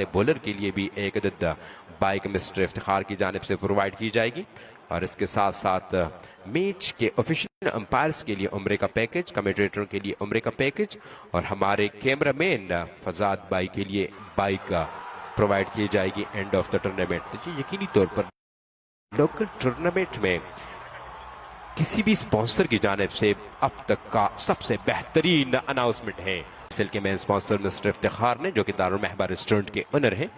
Bowler के लिए भी एक अदद बाइक मिस्टर इफ्तिखार की जानिब से प्रोवाइड की जाएगी। और इसके साथ साथ मैच के ऑफिशियल अंपायर्स के लिए उम्रे का पैकेज, कमेंटेटरों के लिए उम्रे का पैकेज और हमारे कैमरामैन फजाद भाई के लिए बाइक प्रोवाइड की जाएगी एंड ऑफ द टूर्नामेंट। तो ये यकीनी तौर पर लोकल टूर्नामेंट में किसी भी स्पॉन्सर की जानिब से अब तक का सबसे बेहतरीन अनाउंसमेंट है। सेल के मेन स्पॉन्सर मिस्टर इफ्तिखार ने, जो कि दारुल महबा रेस्टोरेंट के ओनर हैं,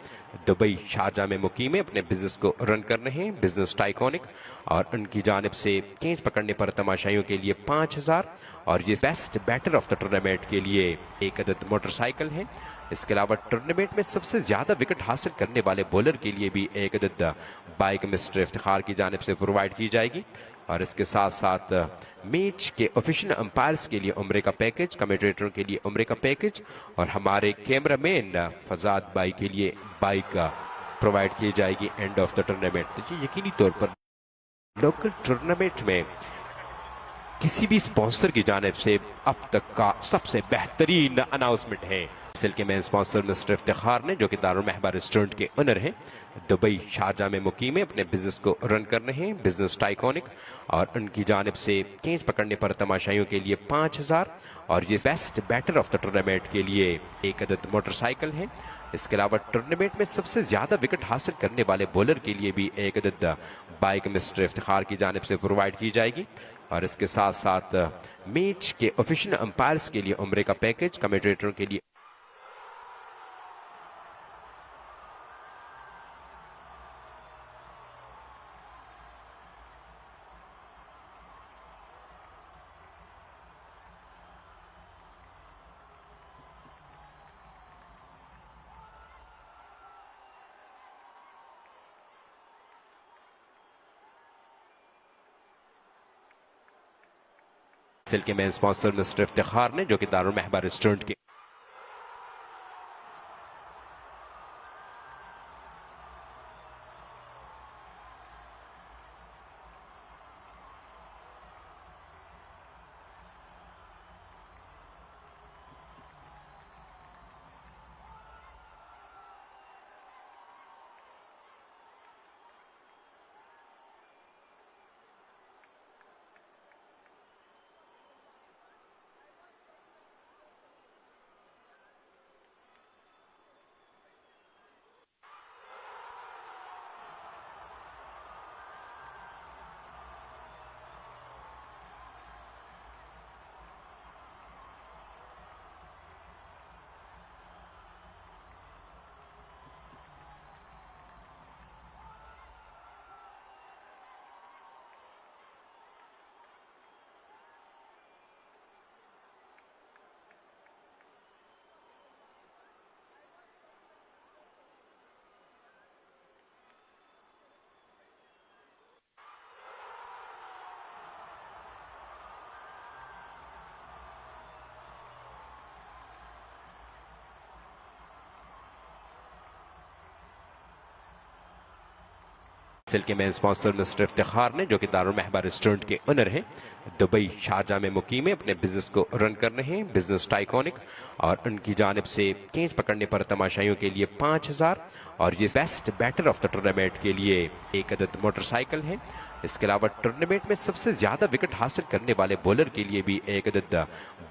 दुबई शारजा में मुकीम है, अपने बिजनेस को रन कर रहे हैं, बिजनेस टाइकॉनिक। और उनकी जानिब से केंच पकड़ने पर तमाशाइयों के लिए 5,000 और ये best batter of the tournament के लिए एक अदद मोटरसाइकिल है। इसके अलावा टूर्नामेंट में सबसे ज्यादा विकेट हासिल करने वाले बॉलर के लिए भी एक अदद बाइक मिस्टर इफ्तिखार की जानिब से प्रोवाइड की जाएगी। और इसके साथ साथ मैच के ऑफिशियल अंपायर्स के लिए उम्रे का पैकेज, कमेंटेटरों के लिए उम्रे का पैकेज और हमारे कैमरामैन फजाद भाई के लिए बाइक प्रोवाइड की जाएगी एंड ऑफ द टूर्नामेंट। तो ये यकीनी तौर पर लोकल टूर्नामेंट में किसी भी स्पॉन्सर की जानिब से अब तक का सबसे बेहतरीन अनाउंसमेंट है। सेल के मेन स्पॉन्सर मिस्टर इफ्तिखार ने, जो कि दारुल महबा रेस्टोरेंट के ओनर हैं, दुबई शारजा में मुकीम है, अपने बिजनेस को रन कर रहे हैं, बिजनेस टाइकॉनिक। और उनकी जानिब से केंच पकड़ने पर तमाशाइयों के लिए 5,000 और ये best batter of the tournament के लिए एक अदद मोटरसाइकिल है। इसके अलावा टूर्नामेंट में सबसे ज्यादा विकेट हासिल करने वाले बॉलर के लिए भी एक अदद बाइक मिस्टर इफ्तिखार की जानिब से प्रोवाइड की जाएगी। और इसके साथ साथ मैच के ऑफिशियल अंपायर्स के लिए उम्रे का पैकेज, कमेंटेटरों के लिए सेल के मेन स्पॉन्सर मिस्टर इफ्तिखार ने, जो कि दारुल महबा रेस्टोरेंट के सेल के मेन स्पॉन्सर मिस्टर इफ्तिखार ने, जो कि दारुल महबा रेस्टोरेंट के ओनर हैं, दुबई शारजा में मुकीम है, अपने बिजनेस को रन कर रहे हैं, बिजनेस टाइकॉनिक। और उनकी जानिब से केंच पकड़ने पर तमाशाइयों के लिए 5,000 और ये best batter of the tournament के लिए एक अदद मोटरसाइकिल है। इसके अलावा टूर्नामेंट में सबसे ज्यादा विकेट हासिल करने वाले बॉलर के लिए भी एक अदद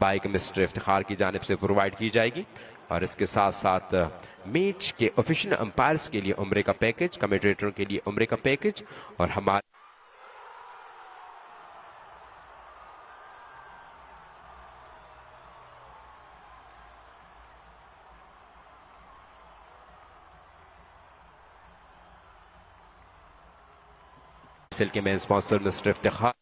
बाइक मिस्टर इफ्तिखार की जानिब से प्रोवाइड की जाएगी। और इसके साथ साथ मैच के ऑफिशियल अंपायर्स के लिए उम्रे का पैकेज, कमेंटेटरों के लिए उम्रे का पैकेज और हमारे सेल के मेन स्पॉन्सर मिस्टर इफ्तिखार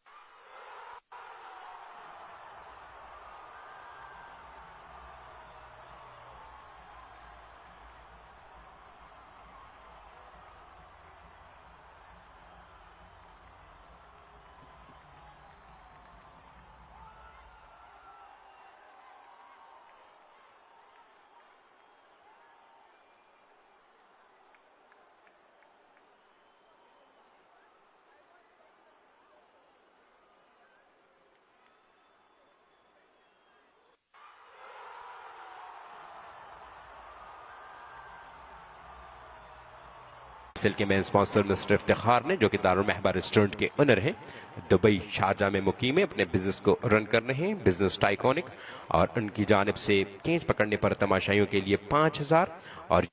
सिल के मेन स्पॉन्सर मिस्टर इफ्तिखार ने, जो कि दारुल महबा रेस्टोरेंट के ओनर हैं, दुबई शारजा में मुकीम है, अपने बिजनेस को रन कर रहे हैं, बिजनेस टाइकॉनिक, और उनकी जानिब से केंच पकड़ने पर तमाशाइयों के लिए 5,000 और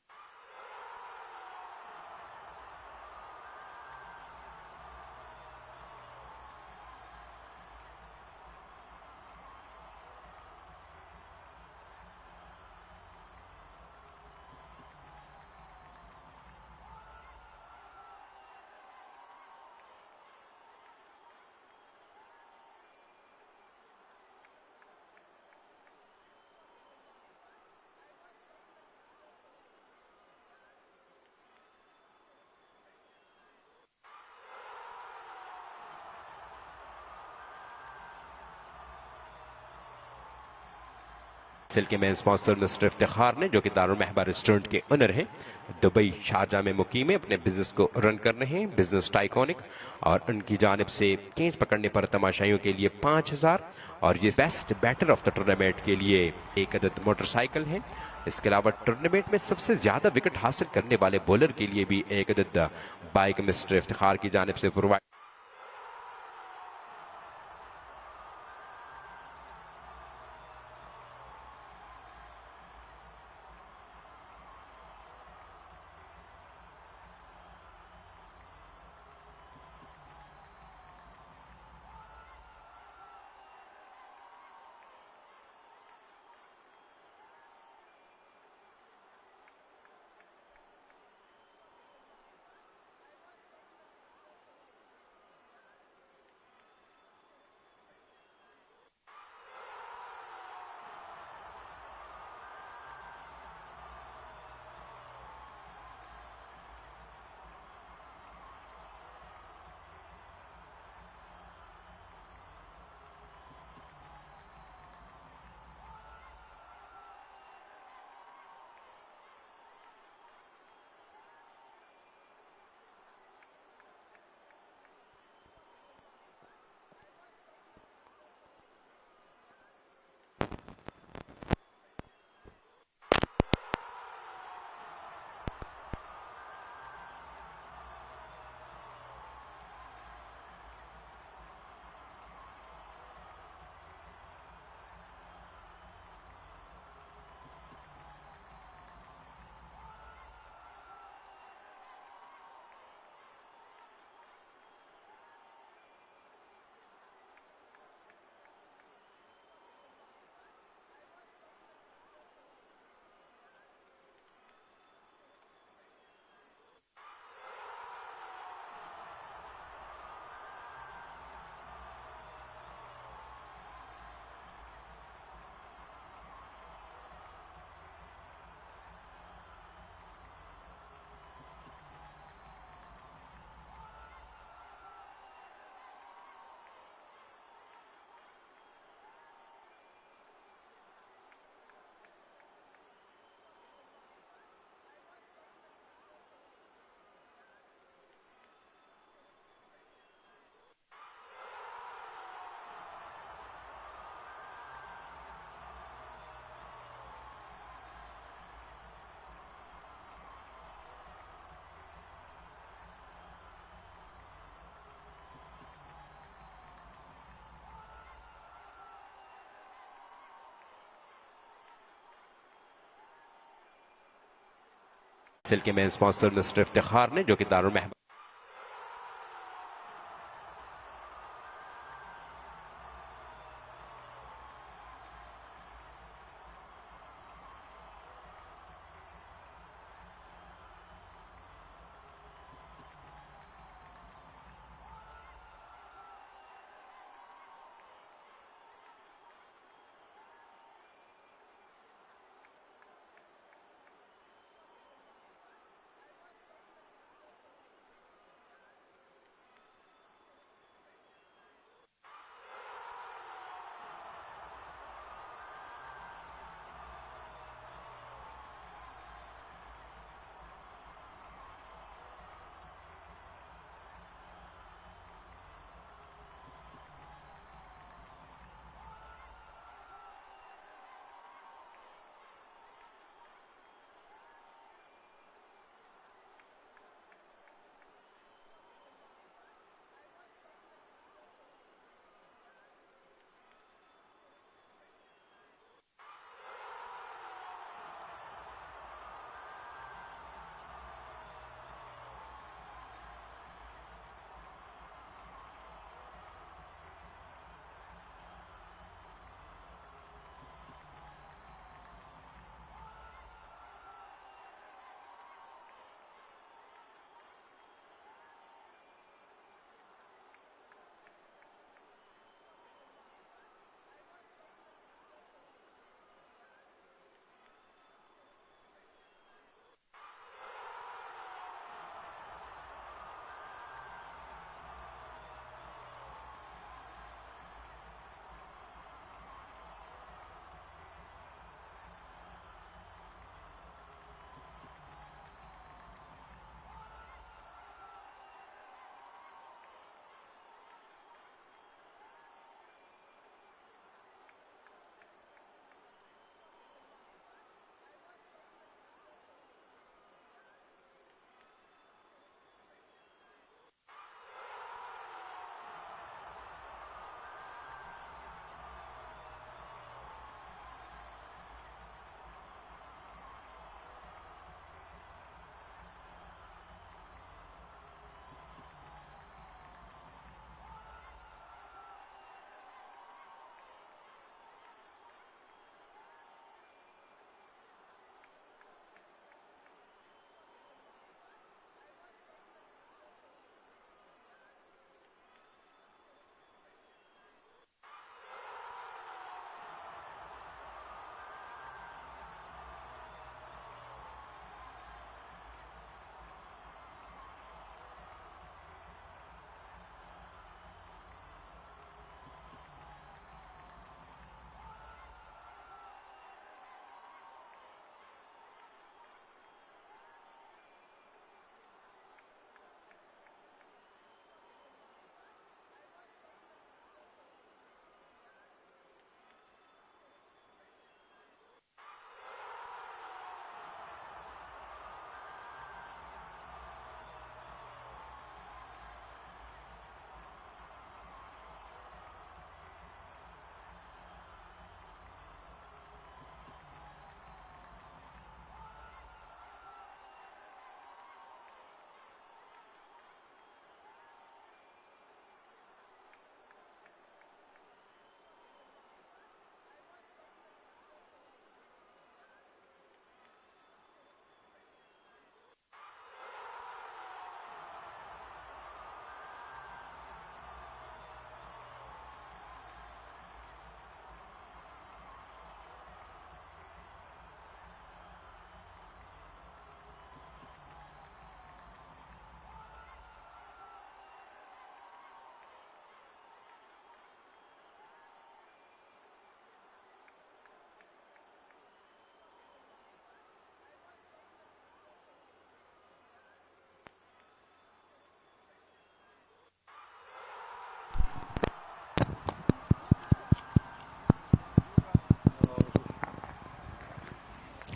सिल के मेन स्पॉन्सर मिस्टर इफ्तिखार ने, जो कि दारुल महबा रेस्टोरेंट के ओनर हैं, दुबई शारजा में मुकीम है, अपने बिजनेस को रन कर रहे हैं, बिजनेस टाइकॉनिक, और उनकी जानिब से केंच पकड़ने पर तमाशाइयों के लिए 5,000 और ये best batter of the tournament के लिए एक अदद मोटरसाइकिल है। इसके अलावा टूर्नामेंट में सबसे ज्यादा विकेट हासिल करने वाले बॉलर के लिए भी एक अदद बाइक मिस्टर इफ्तिखार की जानिब से प्रोवाइड। सिल के मेन स्पॉन्सर मिस्टर इफ्तिखार ने, जो कि Darul Mahba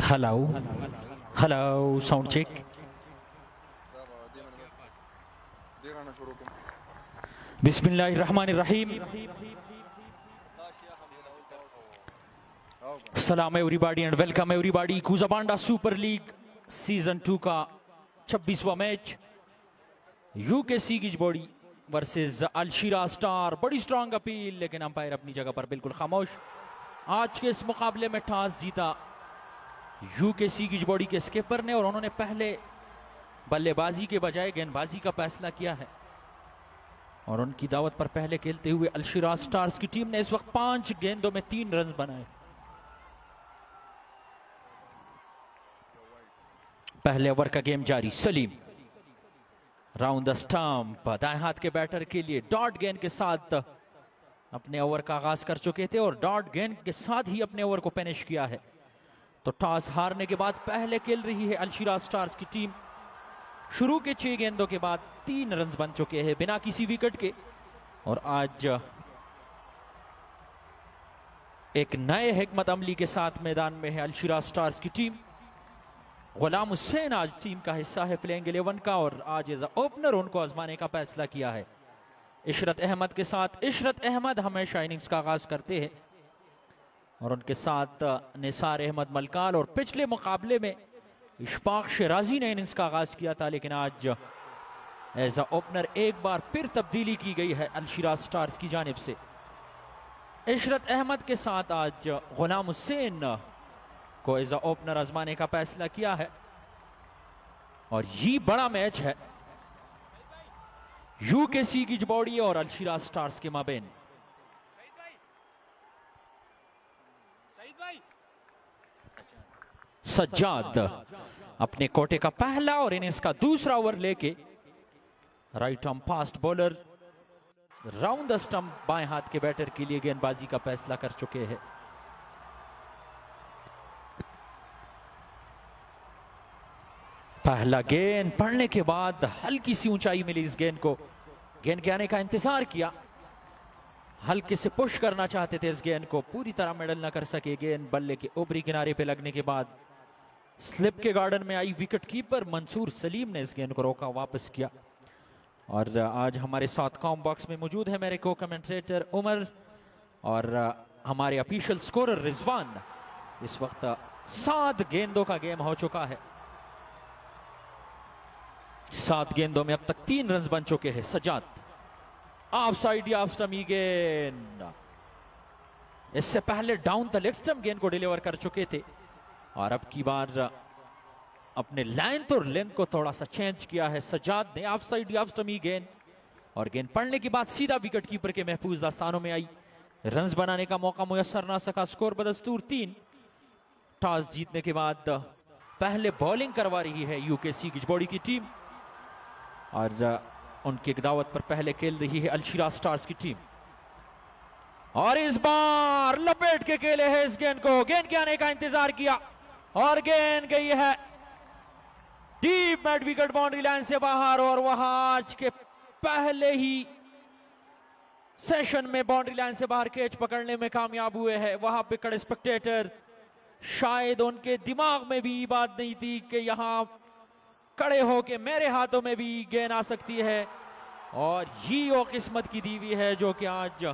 hello hello sound check. बिस्मिल्लाहिर्रहमानिर्रहीम। सलाम everybody and welcome everybody. Kujabanda super league season 2 का 26वां मैच यूकेसी की बॉडी वर्सेस अलशीरा स्टार। बड़ी स्ट्रांग अपील, लेकिन अंपायर अपनी जगह पर बिल्कुल खामोश। आज के इस मुकाबले में टॉस जीता यूकेसी की बॉडी के स्किपर ने और उन्होंने पहले बल्लेबाजी के बजाय गेंदबाजी का फैसला किया है और उनकी दावत पर पहले खेलते हुए अलशीरा स्टार्स की टीम ने इस वक्त 5 गेंदों में 3 रन बनाए। पहले ओवर का गेम जारी। सलीम राउंड द स्टंप, दाएं हाथ के बैटर के लिए डॉट गेंद के साथ अपने ओवर का आगाज कर चुके थे और डॉट गेंद के साथ ही अपने ओवर को फिनिश किया है। तो टॉस हारने के बाद पहले खेल रही है अलशीरा स्टार्स की टीम। शुरू के 6 गेंदों के बाद 3 रन बन चुके हैं बिना किसी विकेट के और आज एक नए हिकमत अमली के साथ मैदान में है अलशीरा स्टार्स की टीम। गुलाम हुसैन आज टीम का हिस्सा है प्लेइंग 11 का और आज एज ओपनर उनको आजमाने का फैसला किया है इशरत अहमद के साथ। इशरत अहमद हमेशा इनिंग्स का आगाज करते हैं और उनके साथ निसार अहमद मलकाल और पिछले मुकाबले में इशफाक शिराजी ने इनिंग्स का आगाज किया था, लेकिन आज एज ओपनर एक बार फिर तब्दीली की गई है अलशीरा स्टार्स की जानिब से। इशरत अहमद के साथ आज गुलाम हुसैन को एज ओपनर आजमाने का फैसला किया है और ये बड़ा मैच है यूकेसी की बॉडी और अलशीरा स्टार्स के माबेन। सज्जाद अपने कोटे का पहला और इनिंग्स का दूसरा ओवर लेके right arm fast bowler round the stump बाएं हाथ के बैटर के लिए गेंदबाजी का फैसला कर चुके हैं। पहला गेंद पड़ने के बाद हल्की सी ऊंचाई मिली इस गेंद को। गेंद के आने का इंतजार किया, हल्के से पुश करना चाहते थे इस गेंद को, पूरी तरह मेडल ना कर सके। गेंद बल्ले के ऊपरी किनारे पे लगने के बाद स्लिप के गार्डन में आई। विकेट कीपर मंसूर सलीम ने इस गेंद को रोका, वापस किया। और आज हमारे साथ कॉम बॉक्स में मौजूद है मेरे को कमेंटेटर उमर और हमारे ऑफिशियल स्कोरर रिजवान। इस वक्त 7 गेंदों का गेम हो चुका है। 7 गेंदों में अब तक 3 रन बन चुके हैं। सजाद ऑफ साइड या ऑफ स्टंप गेंद, इससे पहले डाउन द लेग स्टंप गेंद को डिलीवर कर चुके थे और अब की बार अपने लेंथ और लेंथ को थोड़ा सा चेंज किया है सजाद ने। ऑफ साइड या ऑफ स्टंप गेंद और गेंद पड़ने के बाद सीधा विकेट कीपर के महफूज दास्तानों में आई। रन बनाने का मौका मुयसर ना सका। स्कोर बदस्तूर 3। टॉस जीतने के बाद पहले बॉलिंग करवा रही है यूकेसी की बॉडी की टीम और उनकी दावत पर पहले खेल रही है अलशीरा स्टार्स की टीम और इस बार लपेट के खेले है इस गेंद को। गेंद के आने का इंतजार किया और गेंद गई है deep mid wicket boundary line से बाहर और वहां आज के पहले ही सेशन में बाउंड्री लाइन से बाहर कैच पकड़ने में कामयाब हुए हैं। वहां पे खड़े स्पेक्टेटर, शायद उनके दिमाग में भी बात नहीं थी कि यहां खड़े होके मेरे हाथों में भी गेंद आ सकती है और ये वो किस्मत की दीवी है जो कि आज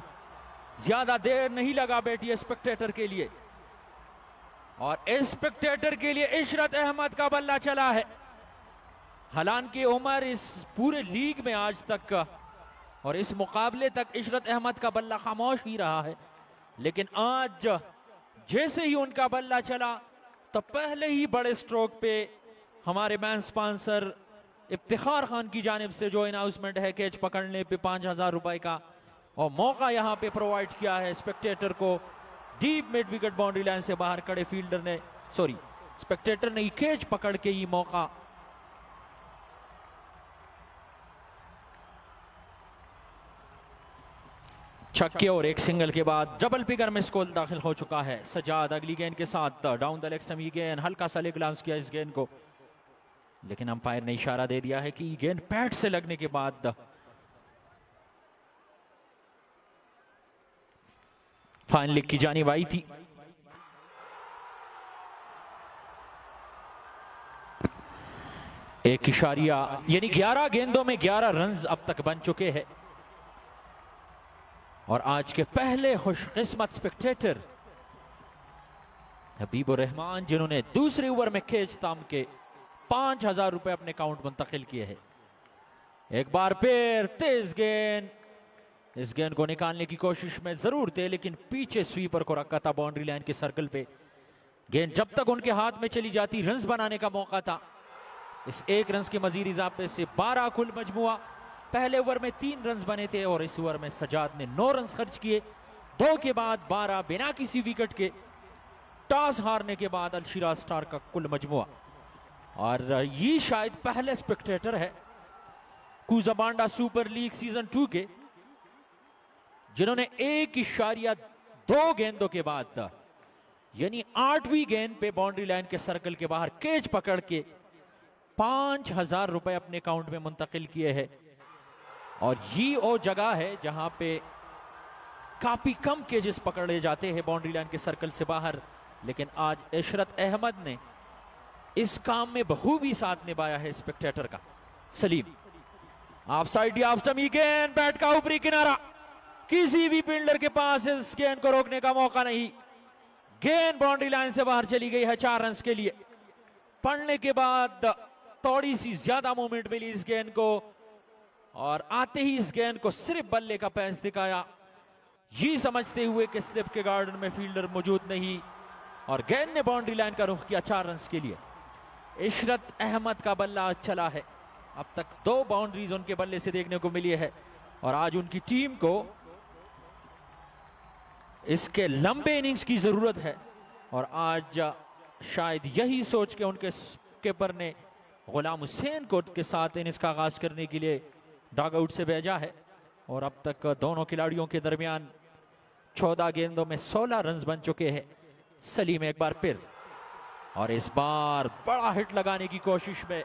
ज्यादा देर नहीं लगा बैठी है स्पेक्टेटर के लिए और स्पेक्टेटर के लिए इशरत अहमद का बल्ला चला है। हालांकि उमर इस पूरे लीग में आज तक और इस मुकाबले तक इशरत अहमद का बल्ला खामोश ही रहा है, लेकिन आज जैसे ही उनका बल्ला चला तो पहले ही बड़े स्ट्रोक पे हमारे मैन स्पॉन्सर इफ्तिखार खान की जानिब से जो अनाउंसमेंट है कैच पकड़ने पे 5,000 रुपए का और मौका यहां पे प्रोवाइड किया है स्पेक्टेटर को। Deep mid wicket boundary line से बाहर खड़े फील्डर ने, सॉरी स्पेक्टेटर ने कैच पकड़ के ये मौका छक्के और एक सिंगल के बाद डबल फिगर में स्कोर दाखिल हो चुका है। सजाद अगली गेंद के साथ डाउन द लेग स्टंप ये गेंद, हल्का सा लेग ग्लांस किया इस गेंद को, लेकिन अंपायर ने इशारा दे दिया है कि गेंद पैड से लगने के बाद फाइन लेग की जानिब आई थी। एक इशारिया यानी 11 गेंदों में 11 रन अब तक बन चुके हैं। और आज के पहले खुशकिस्मत स्पेक्टेटर हबीबुर रहमान, जिन्होंने दूसरे ओवर में कैच थाम के 5000 रुपए अपने अकाउंट मुंतकिल किए हैं। एक बार फिर तेज गेंद, इस गेंद को निकालने की कोशिश में जरूर थे, लेकिन पीछे स्वीपर को रखा था बाउंड्री लाइन के सर्कल पे। गेंद जब तक उनके हाथ में चली जाती, रन्स बनाने का मौका था। इस एक रन के मजीद इजाफे से 12 कुल मजमुआ। पहले ओवर में 3 रन बने थे और इस ओवर में सजाद ने 9 रन खर्च किए। 2 के बाद 12 बिना किसी विकेट के। टॉस हारने के बाद अलशिराज स्टार का कुल मजमुआ। और ये शायद पहले स्पेक्टेटर है कुजाबांडा सुपर लीग सीजन 2 के जिन्होंने 1.2 गेंदों के बाद यानी 8वीं गेंद पे बाउंड्री लाइन के सर्कल के बाहर कैच पकड़ के 5000 रुपए अपने अकाउंट में मुंतकिल किए हैं। और ये वो जगह है जहां पे काफी कम कैचेस पकड़े जाते हैं बाउंड्री लाइन के सर्कल से बाहर, लेकिन आज इशरत अहमद ने इस काम में बखूबी साथ निभाया है स्पेक्टेटर का। सलीम ऑफ साइड ऑफ स्टमी गेंद, बैट का ऊपरी किनारा, किसी भी फील्डर के पास इस गेंद को रोकने का मौका नहीं। गेंद बाउंड्री लाइन से बाहर चली गई है 4 रन के लिए। पढ़ने के बाद थोड़ी सी ज्यादा मूवमेंट मिली इस गेंद को और आते ही इस गेंद को सिर्फ बल्ले का पैंच दिखाया, ये समझते हुए कि स्लिप के गार्डन में फील्डर मौजूद नहीं, और गेंद ने बाउंड्री लाइन का रुख किया 4 रन के लिए। इशरत अहमद का बल्ला चला है। अब तक 2 बाउंड्रीज उनके बल्ले से देखने को मिली है और आज उनकी टीम को इसके लंबे इनिंग्स की जरूरत है। और आज शायद यही सोच के उनके स्किपर ने गुलाम हुसैन को के साथ इनिंग्स का आगाज करने के लिए डॉग आउट से भेजा है। और अब तक दोनों खिलाड़ियों के दरमियान 14 गेंदों में 16 रन बन चुके हैं। सलीम एक बार फिर, और इस बार बड़ा हिट लगाने की कोशिश में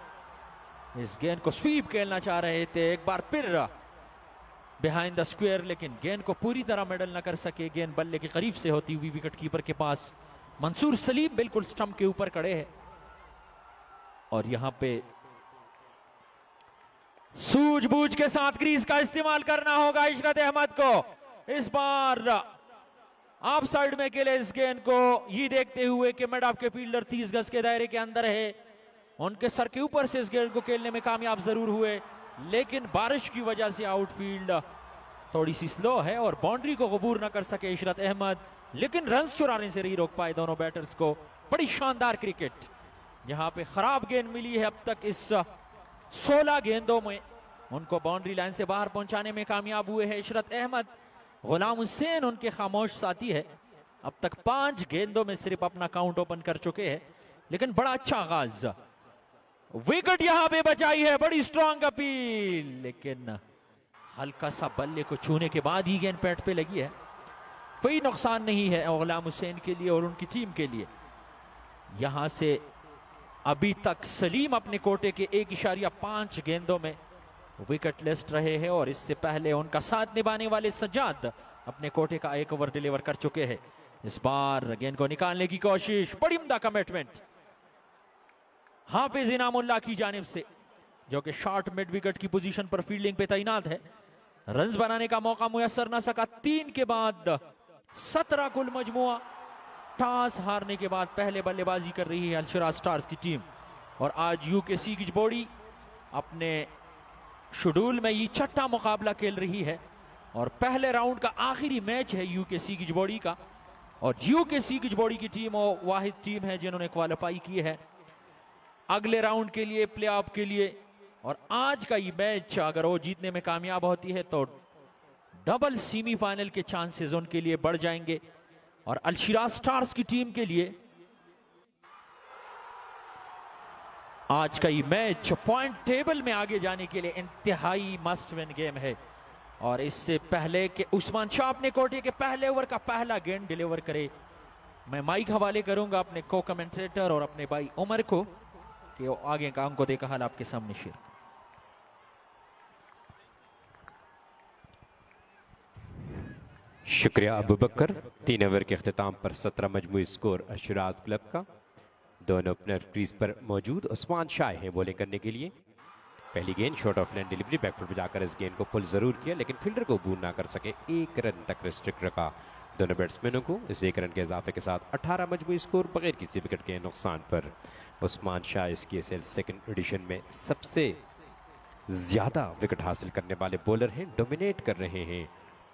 इस गेंद को स्वीप खेलना चाह रहे थे। एक बार फिर बिहाइंड द स्क्वायर, लेकिन गेंद को पूरी तरह मेडल न कर सके। गेंद बल्ले के करीब से होती हुई विकेट कीपर के पास। मंसूर सलीम बिल्कुल स्टंप के ऊपर खड़े हैं और यहां पे सूझबूझ के साथ क्रीज का इस्तेमाल करना होगा इशरत अहमद को। इस बार ऑफ साइड में खेले इस गेंद को, ये देखते हुए कि मिड ऑफ के फील्डर 30 गज के दायरे के अंदर है, उनके सर के ऊपर से इस गेंद को खेलने में कामयाब जरूर हुए, लेकिन बारिश की वजह से आउटफील्ड थोड़ी सी स्लो है और बाउंड्री को कबूल न कर सके इशरत अहमद, लेकिन रन्स चुराने से नहीं रोक पाए दोनों बैटर्स को। बड़ी शानदार क्रिकेट, जहां पे खराब गेंद मिली है अब तक इस 16 गेंदों में उनको बाउंड्री लाइन से बाहर पहुंचाने में कामयाब हुए हैं इशरत अहमद। गुलाम हुसैन उनके खामोश साथी है, अब तक 5 गेंदों में सिर्फ अपना काउंट ओपन कर चुके हैं, लेकिन बड़ा अच्छा आगाज। विकेट यहां पे बचाई है, बड़ी स्ट्रॉन्ग अपील, लेकिन हल्का सा बल्ले को छूने के बाद ही गेंद पैड पे लगी है। कोई नुकसान नहीं है गुलाम हुसैन के लिए और उनकी टीम के लिए। यहां से अभी तक सलीम अपने कोटे के 1.5 गेंदों में विकेट लेस्ट रहे हैं और इससे पहले उनका साथ निभाने वाले सज्जाद अपने कोटे का 1 ओवर डिलीवर कर चुके हैं। इस बार गेंद को निकालने की कोशिश, बड़ी उम्दा कमिटमेंट हाफिज इनामुल्लाह की जानिब से, जो कि शॉर्ट मिड विकेट की पोजीशन पर फील्डिंग पे तैनात है। रन्स बनाने का मौका मुयसर न सका। 3 के बाद 17 कुल मजमुआ। टॉस हारने के बाद पहले बल्लेबाजी कर रही है अलशिराज स्टार्स की टीम और आज यूकेसी की जोड़ी अपने शेड्यूल में ये 6ठा मुकाबला खेल रही है और पहले राउंड का आखिरी मैच है यूकेसी की जोड़ी का। और यूकेसी की जोड़ी की टीम और वाहिद टीम है जिन्होंने क्वालिफाई की है अगले राउंड के लिए, प्ले ऑफ के लिए। और आज का ये मैच अगर वो जीतने में कामयाब होती है तो डबल सेमीफाइनल के चांसेस उनके लिए बढ़ जाएंगे। और अलशिराज स्टार्स की टीम के लिए आज का ये मैच पॉइंट टेबल में आगे जाने के लिए इंतहाई मस्ट विन गेम है। और इससे पहले कि उस्मान शाह अपने कोटे के पहले ओवर का पहला गेंद डिलीवर करे, मैं माइक हवाले करूंगा अपने को कमेंटेटर और अपने भाई उमर को कि वो आगे का अंक देखा हाल आपके सामने शेयर। शुक्रिया अबू बकर। 3 ओवर के अख्तिताम पर 17 मजमूई स्कोर अशराज क्लब का। दोनों ओपनर क्रीज पर मौजूद। उस्मान शाह हैं बॉलिंग करने के लिए। पहली गेंद short of line delivery, back foot पे जाकर इस गेंद को पुल जरूर किया लेकिन फील्डर को अबूर ना कर सके। 1 रन तक रिस्ट्रिक्ट रखा दोनों बैट्समैनों को। इस 1 रन के इजाफे के साथ 18 मजमूई स्कोर बगैर किसी विकेट के नुकसान पर। उस्मान शाह इस KSL सेकंड एडिशन में सबसे ज्यादा विकेट हासिल करने वाले बॉलर हैं, डोमिनेट कर रहे हैं,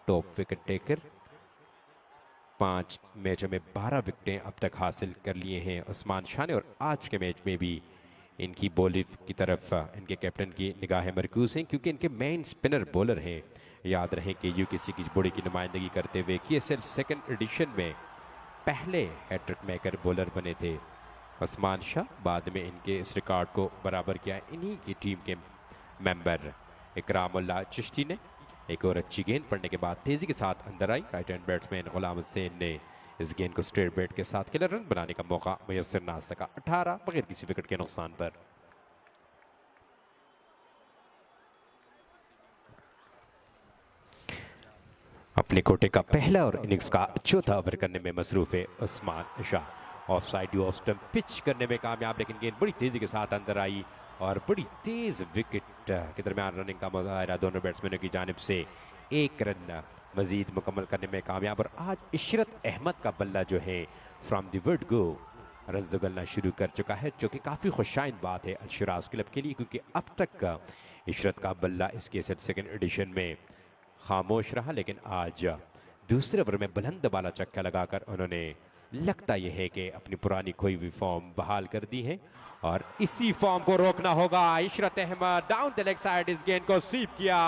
टॉप विकेट टेकर। 5 मैचों में 12 विकेटें अब तक हासिल कर लिए हैं उस्मान शाह ने। और आज के मैच में भी इनकी बॉलिंग की तरफ इनके कैप्टन की निगाहें मरकूज हैं क्योंकि इनके मेन स्पिनर बॉलर हैं। याद रहे कि UKC की बॉडी की नुमाइंदगी करते हुए KSL सेकंड एडिशन में पहले हैट्रिक मेकर बॉलर बने थे उस्मान शाह। बाद में इनके इस रिकॉर्ड को बराबर किया इन्हीं की टीम के मेंबर इकरामुल्लाह चिश्ती ने। एक और अच्छी गेंद पड़ने के बाद तेजी के साथ अंदर आई। Right hand batsman Ghulam Hussain ने इस गेंद को स्ट्रेट बैट के साथ खेला, रन बनाने का मौका मुयस्सर ना सका। 18 बगैर किसी विकेट के नुकसान पर। अपने कोटे का पहला और इनिंग्स का चौथा ओवर करने में मसरूफ है Usman Shah. Of side you off stump pitch करने में कामयाब, लेकिन गेंद बड़ी तेजी के साथ अंदर आई और बड़ी तेज विकेट के दरमियान रनिंग का मुजाहरा दोनों बैट्समैनों की जानिब से। 1 रन मजीद मुकम्मल करने में कामयाब। और आज इशरत अहमद का बल्ला जो है from the word go run उगलना शुरू कर चुका है, जो कि काफ़ी खुशाइन बात है अल-शिराज क्लब के लिए क्योंकि अब तक इशरत का बल्ला इस KSL सेकंड एडिशन में खामोश रहा। लेकिन आज दूसरे ओवर में बुलंद बाला चक्का लगाकर उन्होंने लगता यह है कि अपनी पुरानी खोई हुई फॉर्म बहाल कर दी है और इसी फॉर्म को रोकना होगा। Ishrat Ahmed down the leg side इस गेंद को स्वीप किया,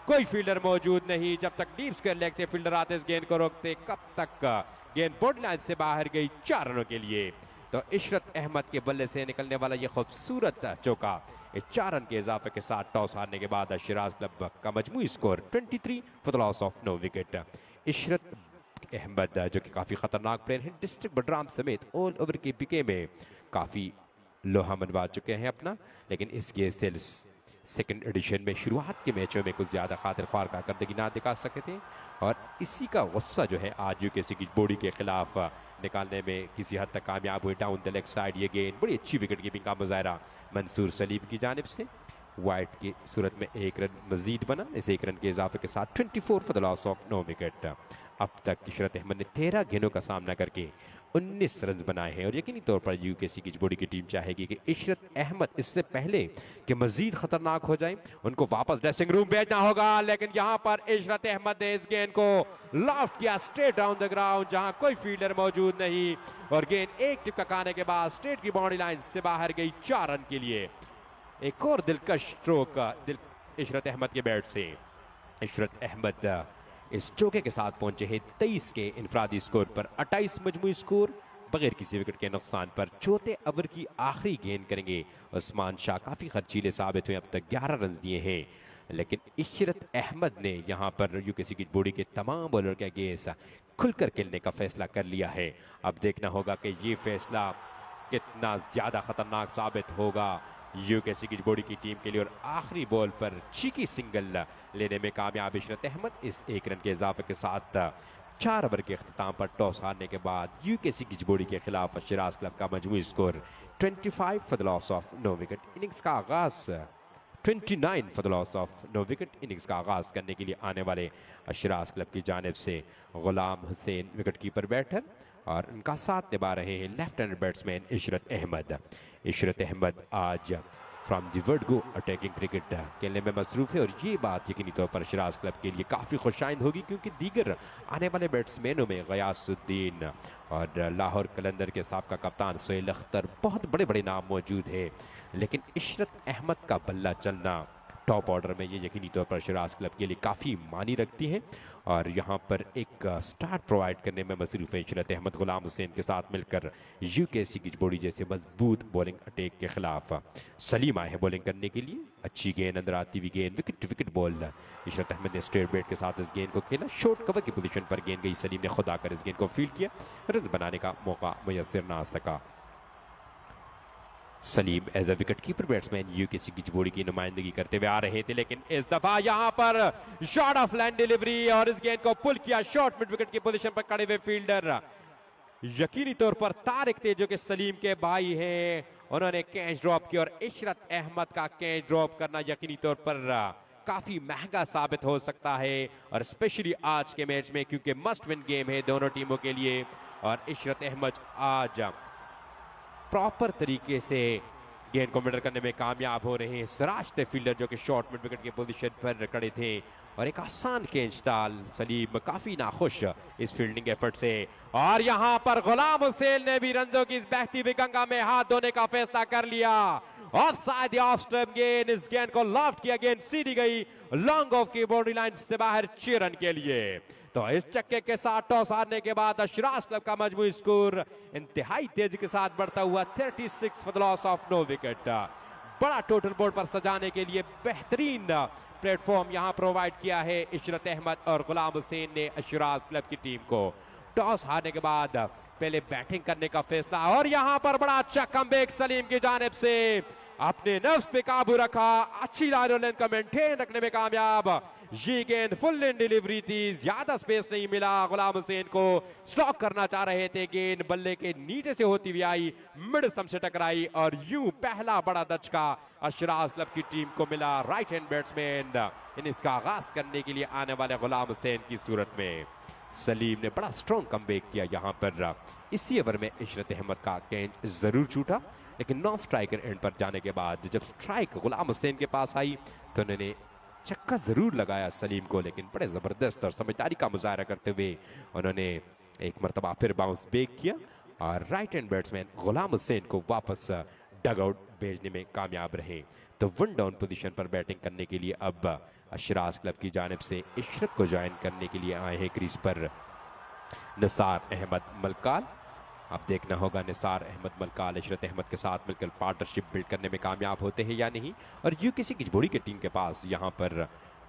कोई फील्डर मौजूद नहीं। जब तक डीप स्क्वायर लेग से फील्डर आते इस गेंद को रोकते, कब तक गेंद बॉर्डर लाइन से बाहर गई 4 रनों के लिए। तो इशरत अहमद के बल्ले से निकलने वाला यह खूबसूरत चौका 4 रन के इजाफे के साथ टॉस हारने के बाद शिराज क्लब का मजमूई score 23 for the loss of 9 wicket. Ishrat Ahmad जो कि काफ़ी खतरनाक प्लेयर हैं, डिस्ट्रिक्ट बडराम समेत ऑल ओवर के पिके में काफ़ी लोहा मनवा चुके हैं अपना। लेकिन इस KSL सेकंड एडिशन में शुरुआत के मैचों में कुछ ज़्यादा खातिर ख्वार कारकर्दगी ना दिखा सके थे और इसी का गुस्सा जो है आज UKC की बॉडी के खिलाफ निकालने में किसी हद तक कामयाब हुए। डाउन द लेग साइड ये गेंद बड़ी अच्छी विकेट कीपिंग का मुजाहरा मंसूर सलीम की जानिब से। वाइट की सूरत में 1 रन मजीद बना। इस 1 रन के इजाफे के साथ 24 for the loss of 9 wicket. अब तक इशरत अहमद ने 13 गेंदों का सामना करके 19 रन बनाए हैं और यकीनी तौर पर UKC की बॉडी की टीम चाहेगी कि इशरत अहमद इससे पहले कि मजीद खतरनाक हो जाए उनको वापस ड्रेसिंग रूम भेजना होगा। लेकिन यहाँ पर इशरत अहमद ने इस गेंद को लॉफ्ट किया स्ट्रेट डाउन द ग्राउंड जहां कोई फील्डर मौजूद नहीं और गेंद एक टिप टकाने के बाद स्ट्रेट की बाउंड्री लाइन से बाहर गई 4 रन के लिए। एक और दिलकश स्ट्रोक इशरत अहमद के बैट से। इशरत अहमद इस चौके के साथ पहुंचे हैं 23 के इनफरादी स्कोर पर। 28 मजमूई स्कोर बगैर किसी विकेट के नुकसान पर। चौथे ओवर की आखिरी गेंद करेंगे उस्मान शाह। काफ़ी खर्चीले साबित हुए, अब तक 11 रन दिए हैं। लेकिन इशरत अहमद ने यहाँ पर UKC की बॉडी के तमाम बॉलर के अगेंस्ट खुलकर खेलने का फैसला कर लिया है। अब देखना होगा कि ये फैसला कितना ज़्यादा खतरनाक साबित होगा UKC की बॉडी की टीम के लिए। और आखिरी बॉल पर चीकी सिंगल लेने में कामयाब इशरत अहमद। इस 1 रन के इजाफे के साथ 4 ओवर के अख्ताम पर टॉस हारने के बाद UKC की बॉडी के खिलाफ शिराज क्लब का मजमूई score 25 for the loss of 9 wicket. Innings का आगाज 29 for the loss of 9 wicket. Innings का आगाज करने के लिए आने वाले शिराज क्लब की जानिब से Ghulam Hussain wicket keeper batter और उनका साथ निभा रहे हैं left hand batsman Ishrat Ahmad. Ishrat Ahmad आज from the word go attacking cricket खेलने में मसरूफ है और ये बात यकीनी तौर पर शिराज क्लब के लिए काफ़ी खुशाइन होगी क्योंकि दीगर आने वाले बैट्समैनों में गयासुद्दीन और लाहौर कलंदर के साबका कप्तान सोहेल अख्तर बहुत बड़े बड़े नाम मौजूद है। लेकिन इशरत अहमद का बल्ला चलना टॉप ऑर्डर में ये यकीनी तौर पर शिराज क्लब के लिए काफ़ी मानी रखती है और यहाँ पर एक स्टार्ट प्रोवाइड करने में मसरूफ है इशरत अहमद। गुलाम हुसैन के साथ मिलकर UKC की बॉडी जैसे मजबूत बॉलिंग अटैक के खिलाफ सलीम आए हैं बॉलिंग करने के लिए। अच्छी गेंद, अंदर आती हुई गेंद, wicket to wicket ball. Ishrat Ahmed ने स्ट्रेट बैट के साथ इस गेंद को खेला, शॉर्ट कवर की पोजीशन पर गेंद गई, सलीम ने खुद आकर इस गेंद को फील्ड किया, रन बनाने का मौका मुयस्सर ना सका। Salim as a wicket keeper batsman UKC की बॉडी की नुमाइंदगी करते हुए आ रहे थे। लेकिन इस दफा यहां पर शॉर्ट ऑफ लाइन डिलीवरी और इस गेंद को पुल किया शॉर्ट मिड विकेट की पोजीशन पर खड़े हुए फील्डर यकीनी तौर पर तारिक थे जो कि सलीम के भाई हैं, उन्होंने कैच ड्रॉप किया और इशरत अहमद का कैच ड्रॉप करना यकीनी तौर पर काफी महंगा साबित हो सकता है, और स्पेशली आज के मैच में क्योंकि मस्ट विन गेम है दोनों टीमों के लिए। और इशरत अहमद आज प्रॉपर तरीके से गेंद को मिडल करने में कामयाब हो रहे हैं। सिराज थे फील्डर जो कि शॉर्ट मिड विकेट की पोजीशन पर खड़े थे, और एक आसान कैच डाल। सलीम काफी नाखुश इस फील्डिंग एफर्ट से, और यहां पर गुलाम हुसैन ने भी रंजों की इस बहती हुई गंगा में हाथ धोने का फैसला कर लिया। ऑफ साइड ऑफ स्टंप गेंद, इस गेंद को लॉफ्ट किया, गेंद सीधी गई लॉन्ग ऑफ की बाउंड्री लाइन से बाहर 6 रन के लिए। तो इस चक्के के साथ टॉस हारने के बाद अशराज क्लब का मजमूई स्कोर इंतहाई तेजी के साथ बढ़ता हुआ 36 for the loss of no wicket. बड़ा टोटल बोर्ड पर सजाने के लिए बेहतरीन प्लेटफॉर्म यहां प्रोवाइड किया है इशरत अहमद और गुलाम हुसैन ने अशराज क्लब की टीम को। टॉस हारने के बाद पहले बैटिंग करने का फैसला, और यहां पर बड़ा अच्छा कमबैक सलीम की जानिब से, अपने नफ्स पे काबू रखा, अच्छी लाइन को मेंटेन रखने में कामयाब। ये गेंद फुल इन डिलीवरी थी, ज्यादा स्पेस नहीं मिला, गुलाम हुसैन को स्टॉक करना चाह रहे थे, गेंद बल्ले के नीचे से होती हुई आई, मिड स्टंप से टकराई, और यूं पहला बड़ा दचका अशराज क्लब की टीम को मिला। राइट हैंड बैट्समैन इनिंग्स का आगाज करने के लिए आने वाले गुलाम हुसैन की सूरत में सलीम ने बड़ा स्ट्रॉन्ग कमबैक किया यहां पर। इसी ओवर में इशरत अहमद का कैच जरूर छूटा, लेकिन नॉन स्ट्राइकर एंड पर जाने के बाद जब स्ट्राइक गुलाम हुसैन के पास आई तो उन्होंने छक्का जरूर लगाया सलीम को, लेकिन बड़े जबरदस्त और समझदारी का मुजाहरा करते हुए उन्होंने एक मरतबा फिर बाउंस बैक किया, और right hand batsman Ghulam Hussain को वापस डग आउट भेजने में कामयाब रहे। तो 1 डाउन पोजीशन पर बैटिंग करने के लिए अब अशराज क्लब की जानिब से इशरत को ज्वाइन करने के लिए आए हैं क्रीज पर निसार अहमद मलकाल। अब देखना होगा निसार अहमद मलकाल इशरत अहमद के साथ मिलकर पार्टनरशिप बिल्ड करने में कामयाब होते हैं या नहीं। और यूकेसी किचबोड़ी की टीम के पास यहाँ पर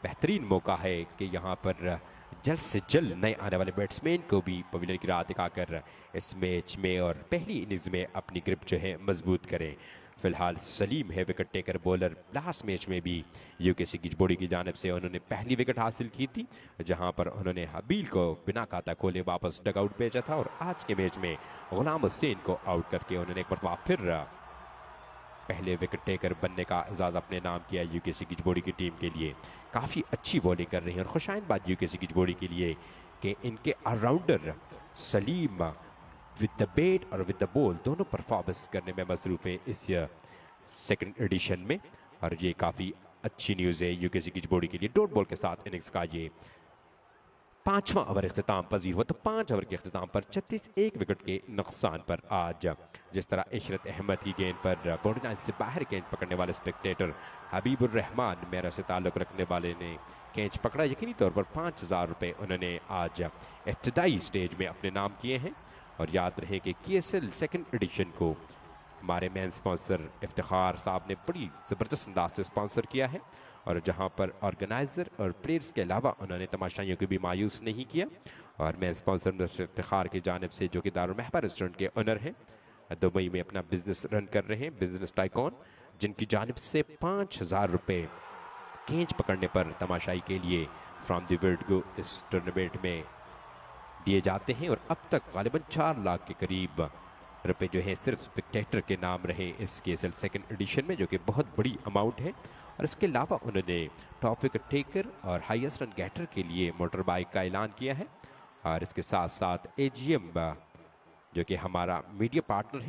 बेहतरीन मौका है कि यहाँ पर जल्द से जल्द नए आने वाले बैट्समैन को भी पवेलियन की राह दिखाकर इस मैच में और पहली इनिंग्स में अपनी ग्रिप जो है मजबूत करें। फिलहाल सलीम है wicket taker bowler. Last match में भी यूकेसी किचबोड़ी की जानिब से उन्होंने पहली विकेट हासिल की थी, जहां पर उन्होंने हबील को बिना खाता खोले वापस डग आउट भेजा था, और आज के मैच में गुलाम हुसैन को आउट करके उन्होंने एक बार फिर पहले विकेट टेकर बनने का एजाज अपने नाम किया यूकेसी किचबोड़ी की टीम के लिए। काफ़ी अच्छी बॉलिंग कर रही हैं, और खुशाइन बात यूकेसी किचबोड़ी के लिए कि इनके all rounder Salim with the bat और विद द बॉल दोनों परफॉर्मेंस करने में मसरूफ है इस सेकंड एडिशन में, और ये काफ़ी अच्छी न्यूज़ है यूकेसी किचबोड़ी के लिए। डॉट बॉल के साथ इनिंग्स का ये 5वां ओवर अख्तिताम पजीर हुआ। तो 5 ओवर के अख्तिताम पर 36 1 विकेट के नुकसान पर आज जिस तरह इशरत अहमद की गेंद पर बाउंड्री लाइन से बाहर गेंद पकड़ने वाले स्पेक्टेटर हबीबुर रहमान मेरा से ताल्लुक़ रखने वाले ने कैच पकड़ा। यकीनी तौर पर 5000 रुपये उन्होंने आज इब्तदाई स्टेज में अपने नाम किए हैं। और याद रहे कि KSL सेकंड एडिशन को हमारे मेन स्पॉन्सर इफ्तिखार साहब ने बड़ी ज़बरदस्त अंदाज से स्पॉन्सर किया है, और जहां पर ऑर्गेनाइज़र और प्लेयर्स के अलावा उन्होंने तमाशाइयों को भी मायूस नहीं किया। और मेन स्पॉन्सर इफ्तिखार की जानिब से जो कि दारुल महबा रेस्टोरेंट के ओनर हैं, दुबई में अपना बिजनेस रन कर रहे हैं, बिजनेस टाइकॉन, जिनकी जानिब से 5000 रुपये कैच पकड़ने पर तमाशाई के लिए फ्रॉम द वर्ल्ड गो इस टूर्नामेंट में दिए जाते हैं। और अब तक गालिबन 4 लाख के करीब रुपए जो है सिर्फ स्पेक्टेटर के नाम रहे इस KSL सेकंड एडिशन में, जो कि बहुत बड़ी अमाउंट है। और इसके अलावा उन्होंने टॉप विकेट टेकर और हाईएस्ट रन गेटर के लिए मोटर बाइक का ऐलान किया है। और इसके साथ साथ AGM जो कि हमारा मीडिया पार्टनर है,